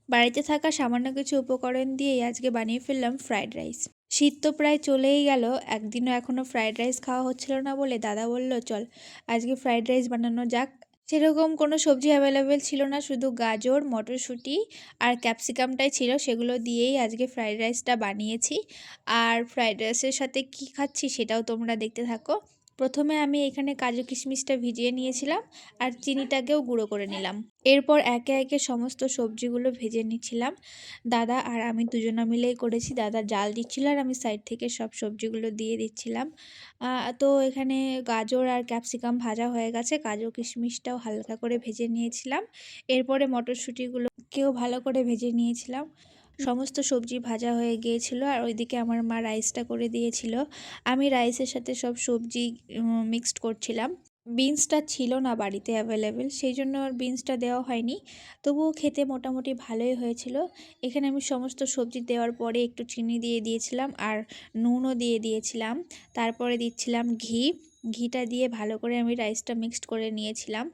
বাড়িতে থাকা সামান্য কিছু উপকরণ দিয়েই আজকে বানিয়ে ফেললাম ফ্রাইড রাইস। শীত তো প্রায় চলেই গেল, একদিনও এখনও ফ্রাইড রাইস খাওয়া হচ্ছিল না বলে দাদা বলল চল আজকে ফ্রাইড রাইস বানানো যাক। সেরকম কোনো সবজি অ্যাভেলেবেল ছিল না, শুধু গাজর, মটরশুঁটি আর ক্যাপসিকামটাই ছিল, সেগুলো দিয়েই আজকে ফ্রাইড রাইসটা বানিয়েছি। আর ফ্রাইড রাইসের সাথে কী খাচ্ছি সেটাও তোমরা দেখতে থাকো। প্রথমে আমি এখানে কাজু কিশমিশটা ভিজিয়ে নিয়েছিলাম আর চিনিটাকেও গুঁড়ো করে নিলাম। এরপর একে একে সমস্ত সবজিগুলো ভেজে নিচ্ছিলাম। দাদা আর আমি দুজনা মিলেই করেছি। দাদা জাল দিচ্ছিল আর আমি সাইড থেকে সব সবজিগুলো দিয়ে দিচ্ছিলাম। তো এখানে গাজর আর ক্যাপসিকাম ভাজা হয়ে গেছে, কাজু কিশমিশটাও হালকা করে ভেজে নিয়েছিলাম। এরপরে মটরশুঁটিগুলোকেও ভালো করে ভেজে নিয়েছিলাম। সমস্ত সবজি ভাজা হয়ে গিয়েছিল আর ওইদিকে আমার মা রাইসটা করে দিয়েছিল। আমি রাইসের সাথে সব সবজি মিক্সড করছিলাম। বিনসটা ছিল না বাড়িতে অ্যাভেলেবেল, সেই জন্য আর বিনসটা দেওয়া হয়নি, তবুও খেতে মোটামুটি ভালোই হয়েছিল। এখানে আমি সমস্ত সবজি দেওয়ার পরে একটু চিনি দিয়ে দিয়েছিলাম আর নুনও দিয়ে দিয়েছিলাম। তারপরে দিচ্ছিলাম ঘিটা দিয়ে ভালো করে আমি রাইসটা মিক্সড করে নিয়েছিলাম।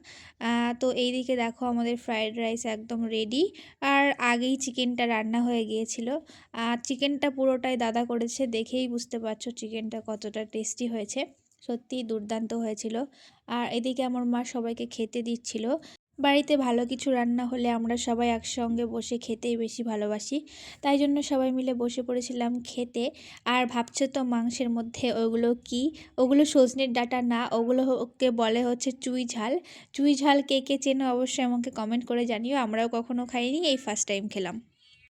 তো এইদিকে দেখো আমাদের ফ্রায়েড রাইস একদম রেডি। আর আগেই চিকেনটা রান্না হয়ে গিয়েছিল। চিকেনটা পুরোটাই দাদা করেছে, দেখেই বুঝতে পারছো চিকেনটা কতটা টেস্টি হয়েছে। সত্যিই দুর্দান্ত হয়েছিল। আর এদিকে আমার মা সবাইকে খেতে দিচ্ছিল। বাড়িতে ভালো কিছু রান্না হলে আমরা সবাই একসঙ্গে বসে খেতেই বেশি ভালোবাসি, তাই জন্য সবাই মিলে বসে পড়েছিলাম খেতে। আর ভাবছো তো মাংসের মধ্যে ওগুলো কি? ওগুলো সজনের ডাঁটা না, ওকে বলে হচ্ছে চুই ঝাল। চুই ঝাল কে কে চেনো অবশ্যই আমাকে কমেন্ট করে জানিও, আমরাও কখনো খাইনি, এই ফার্স্ট টাইম খেলাম।